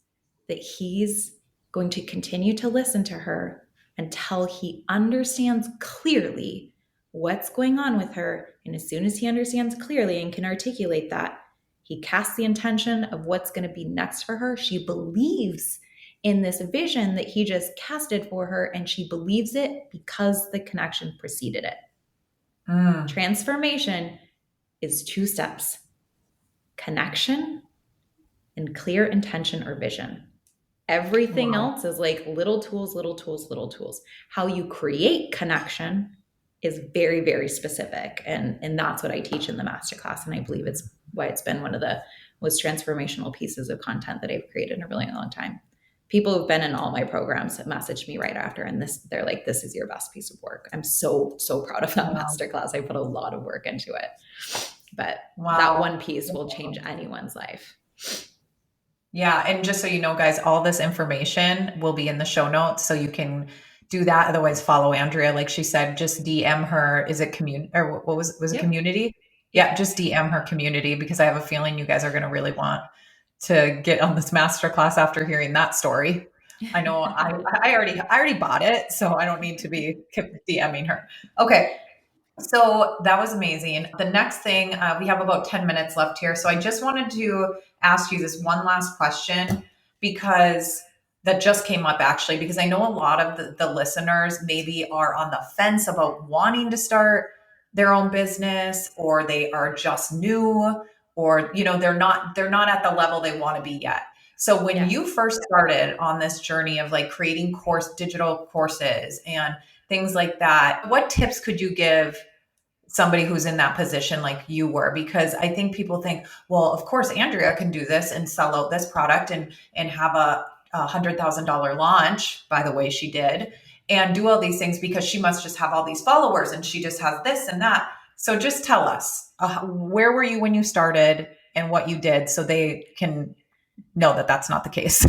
that he's going to continue to listen to her until he understands clearly what's going on with her. And as soon as he understands clearly and can articulate that, he casts the intention of what's going to be next for her. She believes in this vision that he just casted for her, and she believes it because the connection preceded it. Transformation is 2 steps: connection and clear intention or vision. Everything else is like little tools, little tools, little tools. How you create connection is very, very specific. And that's what I teach in the masterclass. And I believe it's why it's been one of the most transformational pieces of content that I've created in a really long time. People who've been in all my programs have messaged me right after, and they're like, this is your best piece of work. I'm so, so proud of that masterclass. I put a lot of work into it. But that one piece will change anyone's life. Yeah. And just so you know, guys, all this information will be in the show notes, so you can do that. Otherwise, follow Andrea. Like she said, just DM her. Is it community, or what was it community? Yeah. Just DM her community, because I have a feeling you guys are going to really want to get on this masterclass after hearing that story. I know I already bought it, so I don't need to be DMing her. Okay. So that was amazing. The next thing, we have about 10 minutes left here. So I just wanted to ask you this one last question, because that just came up actually, because I know a lot of the listeners maybe are on the fence about wanting to start their own business, or they are just new, or, you know, they're not at the level they want to be yet. So when you first started on this journey of like creating digital courses and things like that, what tips could you give somebody who's in that position like you were? Because I think people think, well, of course, Andrea can do this and sell out this product and have a $100,000 launch, by the way, she did, and do all these things because she must just have all these followers and she just has this and that. So just tell us, where were you when you started and what you did, so they can know that that's not the case.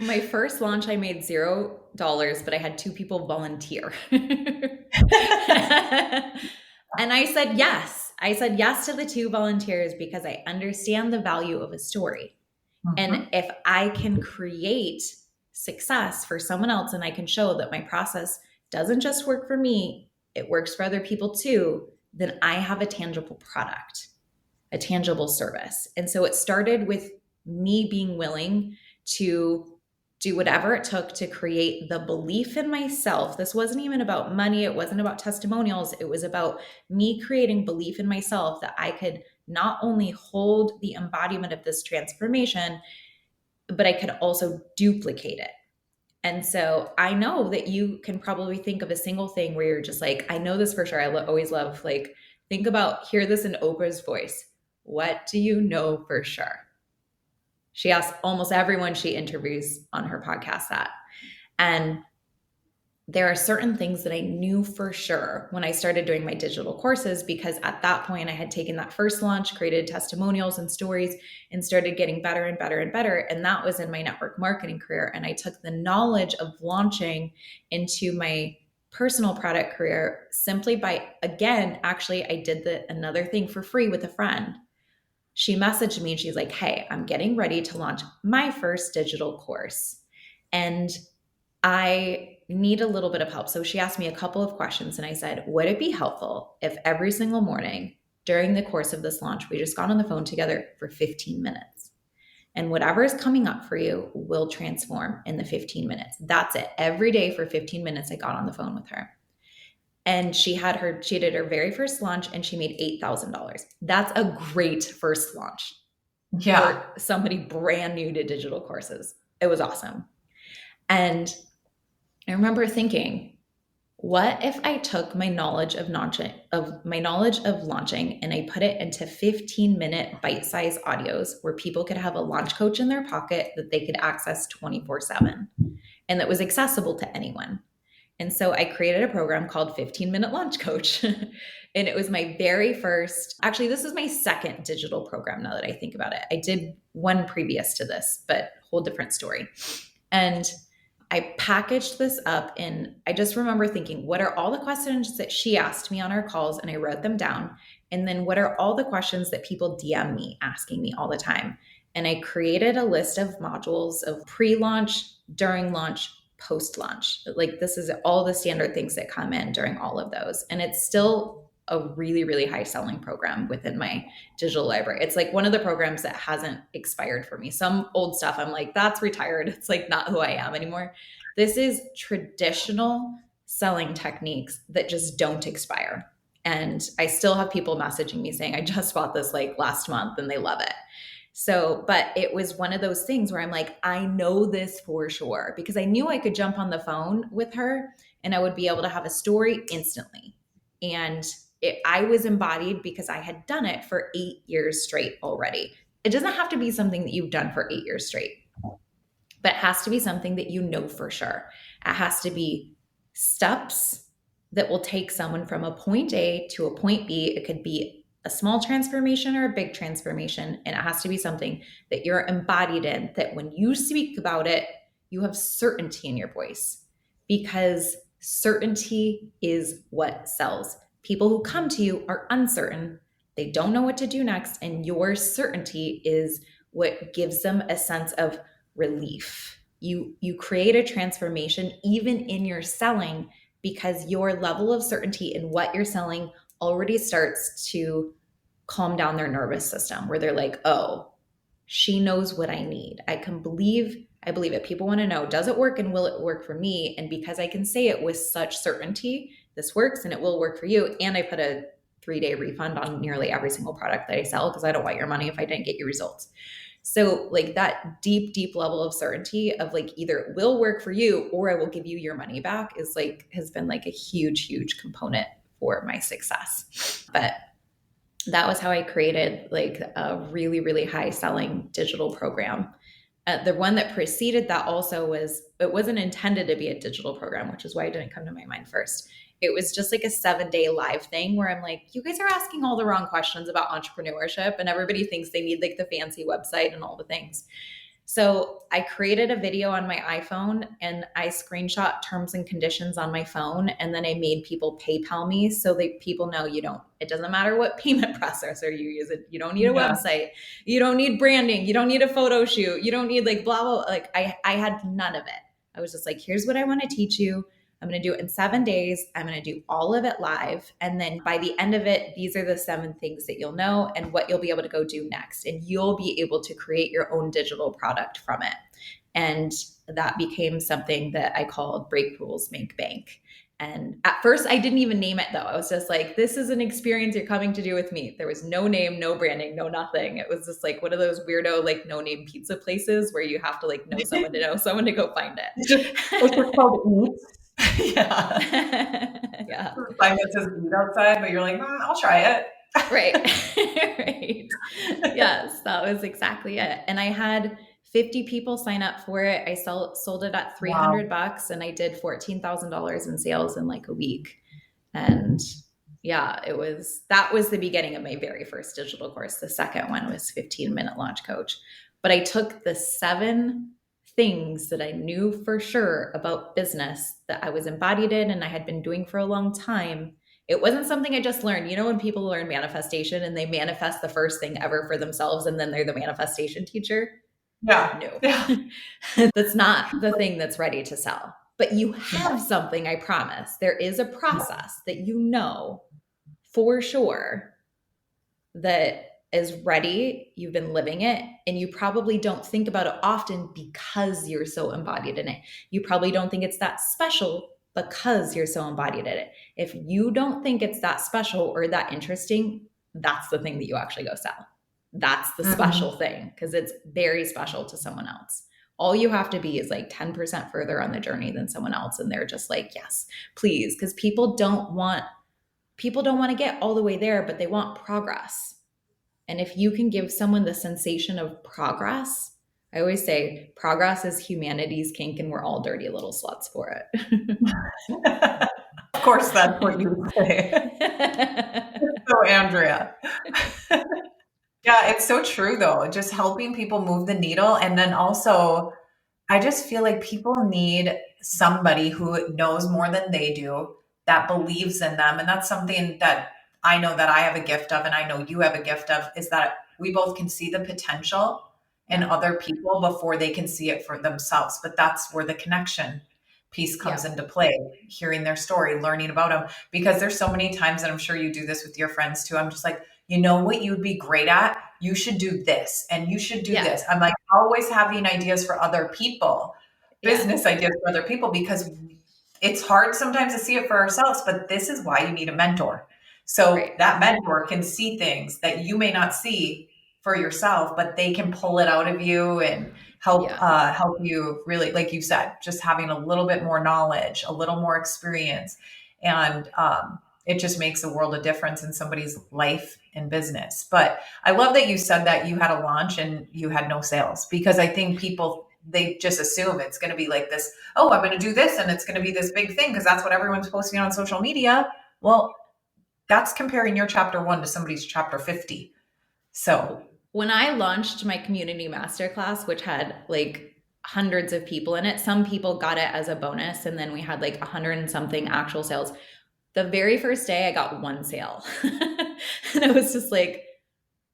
My first launch, I made $0, but I had 2 people volunteer. And I said yes. I said yes to the 2 volunteers because I understand the value of a story. And if I can create success for someone else, and I can show that my process doesn't just work for me, it works for other people too, then I have a tangible product, a tangible service. And so it started with me being willing to do whatever it took to create the belief in myself. This wasn't even about money. It wasn't about testimonials. It was about me creating belief in myself that I could not only hold the embodiment of this transformation, but I could also duplicate it. And so I know that you can probably think of a single thing where you're just like, I know this for sure. I always love, like, think about, hear this in Oprah's voice. What do you know for sure? She asks almost everyone she interviews on her podcast that. And there are certain things that I knew for sure when I started doing my digital courses, because at that point I had taken that first launch, created testimonials and stories, and started getting better and better and better. And that was in my network marketing career. And I took the knowledge of launching into my personal product career simply by, again, actually, I did another thing for free with a friend. she messaged me and she's like, hey, I'm getting ready to launch my first digital course. And I need a little bit of help. So she asked me a couple of questions and I said, would it be helpful if every single morning during the course of this launch, we just got on the phone together for 15 minutes? And whatever is coming up for you will transform in the 15 minutes. That's it. Every day for 15 minutes, I got on the phone with her. And she did her very first launch and she made $8,000. That's a great first launch for somebody brand new to digital courses. It was awesome. And I remember thinking, what if I took my knowledge of launching and I put it into 15-minute bite-sized audios where people could have a launch coach in their pocket that they could access 24/7 and that was accessible to anyone. And so I created a program called 15-Minute Launch Coach. And it was my very first, actually, this is my second digital program now that I think about it. I did one previous to this, but whole different story. And I packaged this up and I just remember thinking, what are all the questions that she asked me on our calls? And I wrote them down. And then what are all the questions that people DM me asking me all the time? And I created a list of modules of pre-launch, during launch, post-launch. Like this is all the standard things that come in during all of those. And it's still a really, really high selling program within my digital library. It's like one of the programs that hasn't expired for me. Some old stuff, I'm like, that's retired. It's like not who I am anymore. This is traditional selling techniques that just don't expire. And I still have people messaging me saying, I just bought this like last month and they love it. So, but it was one of those things where I'm like, I know this for sure because I knew I could jump on the phone with her and I would be able to have a story instantly. And I was embodied because I had done it for 8 years straight already. It doesn't have to be something that you've done for 8 years straight, but it has to be something that you know for sure. It has to be steps that will take someone from a point A to a point B. It could be a small transformation or a big transformation. And it has to be something that you're embodied in, that when you speak about it, you have certainty in your voice because certainty is what sells. People who come to you are uncertain. They don't know what to do next. And your certainty is what gives them a sense of relief. You create a transformation even in your selling because your level of certainty in what you're selling already starts to calm down their nervous system where they're like, oh, she knows what I need. I believe it. People want to know, does it work and will it work for me? And because I can say it with such certainty, this works and it will work for you. And I put a 3-day refund on nearly every single product that I sell because I don't want your money if I didn't get your results. So like that deep, deep level of certainty of like either it will work for you or I will give you your money back has been like a huge, huge component for my success. But that was how I created like a really, really high selling digital program. The one that preceded that also it wasn't intended to be a digital program, which is why it didn't come to my mind first. It was just like a 7-day live thing where I'm like, you guys are asking all the wrong questions about entrepreneurship and everybody thinks they need like the fancy website and all the things. So I created a video on my iPhone and I screenshot terms and conditions on my phone. And then I made people PayPal me so that people know it doesn't matter what payment processor you use. You don't need a website. You don't need branding. You don't need a photo shoot. You don't need like blah, blah. Like I had none of it. I was just like, here's what I want to teach you. I'm going to do it in 7 days. I'm going to do all of it live. And then by the end of it, these are the 7 things that you'll know and what you'll be able to go do next. And you'll be able to create your own digital product from it. And that became something that I called Break Rules, Make Bank. And at first I didn't even name it though. I was just like, this is an experience you're coming to do with me. There was no name, no branding, no nothing. It was just like one of those weirdo, like no name pizza places where you have to like know someone to go find it. It's just called Eat. Yeah. Yeah. Sign that says Eat outside, but you're like, I'll try it. Right. Right. Yes, that was exactly it. And I had 50 people sign up for it. I sold it at $300 and I did $14,000 in sales in like a week. And yeah, that was the beginning of my very first digital course. The second one was 15-Minute Launch Coach. But I took the 7 things that I knew for sure about business that I was embodied in and I had been doing for a long time. It wasn't something I just learned. You know, when people learn manifestation and they manifest the first thing ever for themselves and then they're the manifestation teacher? Yeah. No, Yeah. that's not the thing that's ready to sell. But you have Yeah. something, I promise. There is a process that you know for sure that is ready. You've been living it, and you probably don't think about it often because you're so embodied in it. You probably don't think it's that special because you're so embodied in it. If you don't think it's that special or that interesting, that's the thing that you actually go sell. That's the Mhm. special thing because it's very special to someone else. All you have to be is like 10% further on the journey than someone else. And they're just like, yes, please. Because people don't want to get all the way there, but they want progress. And if you can give someone the sensation of progress, I always say progress is humanity's kink and we're all dirty little sluts for it. Of course, that's what you say. So, Andrea. Yeah, it's so true though. Just helping people move the needle. And then also, I just feel like people need somebody who knows more than they do, that believes in them. And that's something that I know that I have a gift of, and I know you have a gift of, is that we both can see the potential in Yeah. other people before they can see it for themselves. But that's where the connection piece comes Yeah. into play, hearing their story, learning about them. Because there's so many times, and I'm sure you do this with your friends too. I'm just like, you know what you would be great at? You should do this and you should do Yeah. this. I'm like always having ideas for other people, Yeah. business ideas for other people, because it's hard sometimes to see it for ourselves, but this is why you need a mentor. So Right. that mentor can see things that you may not see for yourself, but they can pull it out of you and Yeah. help you really, like you said, just having a little bit more knowledge, a little more experience, and it just makes a world of difference in somebody's life and business. But I love that you said that you had a launch and you had no sales, because I think people, they just assume it's going to be like this, oh, I'm going to do this and it's going to be this big thing because that's what everyone's posting on social media. Well, that's comparing your chapter 1 to somebody's chapter 50. So, When I launched my community masterclass, which had like hundreds of people in it, some people got it as a bonus, and then we had like 100 and something actual sales. The very first day, I got one sale. And I was just like,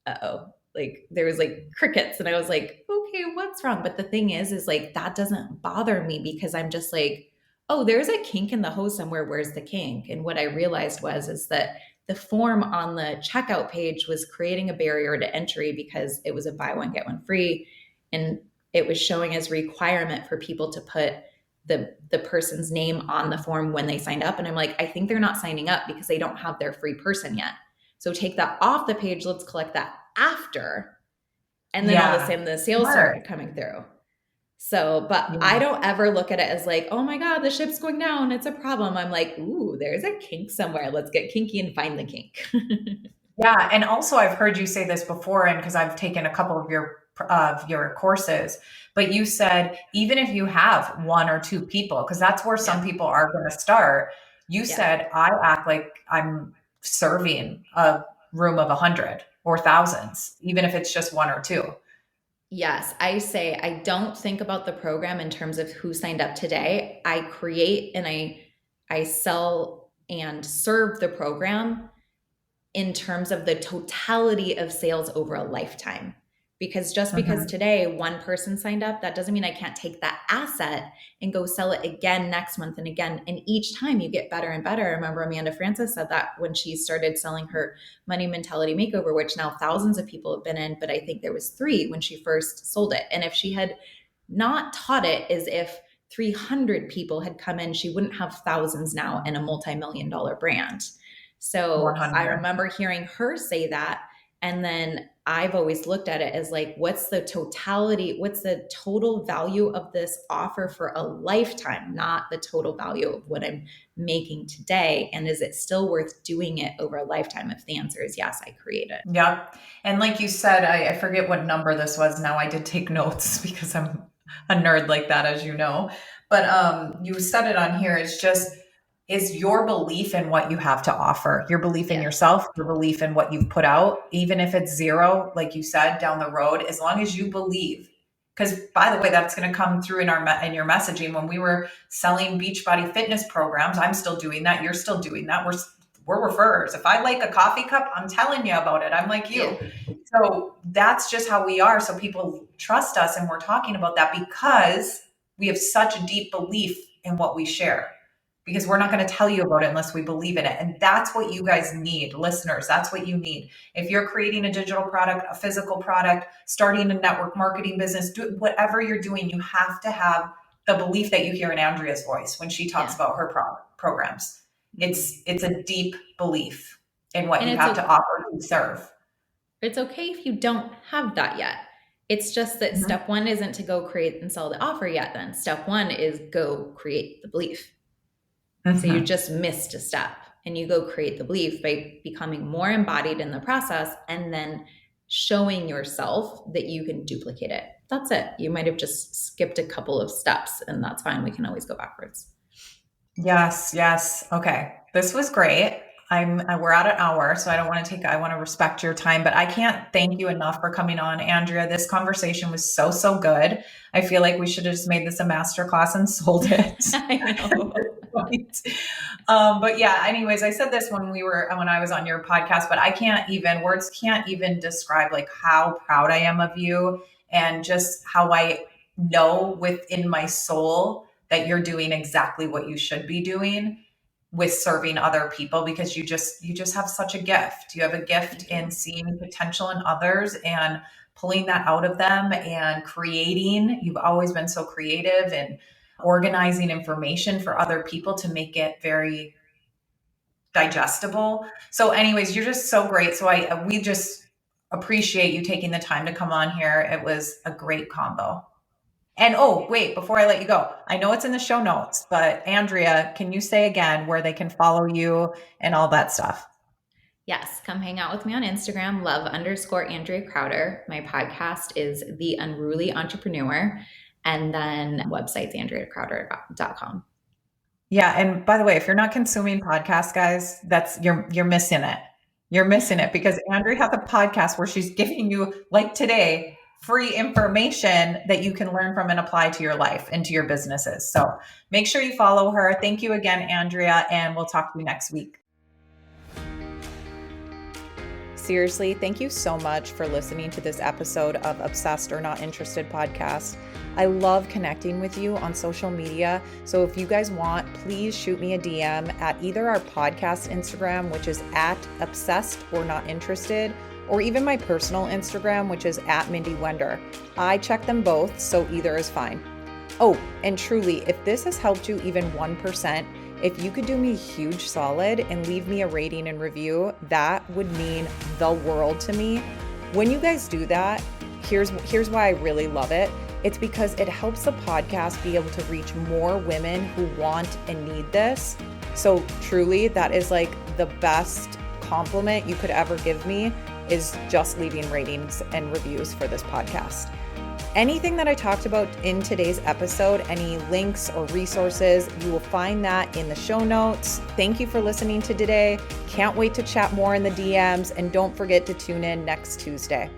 uh-oh, like there was like crickets, and I was like, okay, what's wrong? But the thing is like that doesn't bother me because I'm just like, oh, there's a kink in the hose somewhere. Where's the kink? And what I realized is that the form on the checkout page was creating a barrier to entry because it was a buy one get one free, and it was showing as requirement for people to put the person's name on the form when they signed up. And I'm like, I think they're not signing up because they don't have their free person yet. So take that off the page. Let's collect that after. And then all of a yeah. sudden the sales Smart. started coming through. So, but I Yeah. don't ever look at it as like, oh my God, the ship's going down. It's a problem. I'm like, ooh, there's a kink somewhere. Let's get kinky and find the kink. Yeah, and also I've heard you say this before, and because I've taken a couple of your courses, but you said even if you have one or two people, because that's where some Yeah. people are going to start. You Yeah. said I act like I'm serving a room of 100 or thousands, even if it's just one or two. Yes, I say I don't think about the program in terms of who signed up today. I create and I sell and serve the program in terms of the totality of sales over a lifetime. Because just because Mhm. today one person signed up, that doesn't mean I can't take that asset and go sell it again next month and again. And each time you get better and better. I remember Amanda Francis said that when she started selling her money mentality makeover, which now thousands of people have been in, but I think there was 3 when she first sold it. And if she had not taught it as if 300 people had come in, she wouldn't have thousands now in a multi-million dollar brand. So I 100. remember hearing her say that. And then I've always looked at it as like, what's the totality? What's the total value of this offer for a lifetime, not the total value of what I'm making today? And is it still worth doing it over a lifetime? If the answer is yes, I create it. Yep. And like you said, I forget what number this was now. I did take notes because I'm a nerd like that, as you know. But you said it on here. It's just, is your belief in what you have to offer, your belief in Yeah. yourself, your belief in what you've put out, even if it's zero, like you said, down the road, as long as you believe. Because by the way, that's going to come through in in your messaging. When we were selling Beachbody fitness programs, I'm still doing that. You're still doing that. we're referrers. If I like a coffee cup, I'm telling you about it. I'm like you. Yeah. So that's just how we are. So people trust us, and we're talking about that because we have such a deep belief in what we share, because we're not going to tell you about it unless we believe in it. And that's what you guys need, listeners. That's what you need. If you're creating a digital product, a physical product, starting a network marketing business, whatever you're doing, you have to have the belief that you hear in Andrea's voice when she talks about her programs. It's a deep belief in what you have to offer and serve. It's okay if you don't have that yet. It's just that step one isn't to go create and sell the offer yet. Then step one is go create the belief. So you just missed a step, and you go create the belief by becoming more embodied in the process and then showing yourself that you can duplicate it. That's it. You might have just skipped a couple of steps, and that's fine. We can always go backwards. Yes. Okay. This was great. We're at an hour, so I want to respect your time, but I can't thank you enough for coming on, Andrea. This conversation was so good. I feel like we should have just made this a masterclass and sold it. I know. But yeah, anyways, I said this when I was on your podcast, but words can't even describe like how proud I am of you, and just how I know within my soul that you're doing exactly what you should be doing with serving other people, because you just have such a gift. You have a gift in seeing potential in others and pulling that out of them and creating. You've always been so creative and organizing information for other people to make it very digestible. So anyways, you're just so great. So we just appreciate you taking the time to come on here. It was a great combo. And wait, before I let you go, I know it's in the show notes, but Andrea, can you say again where they can follow you and all that stuff? Yes. Come hang out with me on Instagram, love_Andrea Crowder. My podcast is The Unruly Entrepreneur. And then website's andreacrowder.com. Yeah. And by the way, if you're not consuming podcasts, guys, you're missing it. You're missing it, because Andrea has a podcast where she's giving you, like today, free information that you can learn from and apply to your life and to your businesses. So make sure you follow her. Thank you again, Andrea, and we'll talk to you next week. Seriously, thank you so much for listening to this episode of Obsessed or Not Interested podcast. I love connecting with you on social media. So if you guys want, please shoot me a DM at either our podcast Instagram, which is at Obsessed or Not Interested, or even my personal Instagram, which is at Mindy Wender. I check them both, so either is fine. Oh, and truly, if this has helped you even 1%, if you could do me a huge solid and leave me a rating and review, that would mean the world to me. When you guys do that, here's why I really love it. It's because it helps the podcast be able to reach more women who want and need this. So truly, that is like the best compliment you could ever give me, is just leaving ratings and reviews for this podcast. Anything that I talked about in today's episode, any links or resources, you will find that in the show notes. Thank you for listening to today. Can't wait to chat more in the DMs, and don't forget to tune in next Tuesday.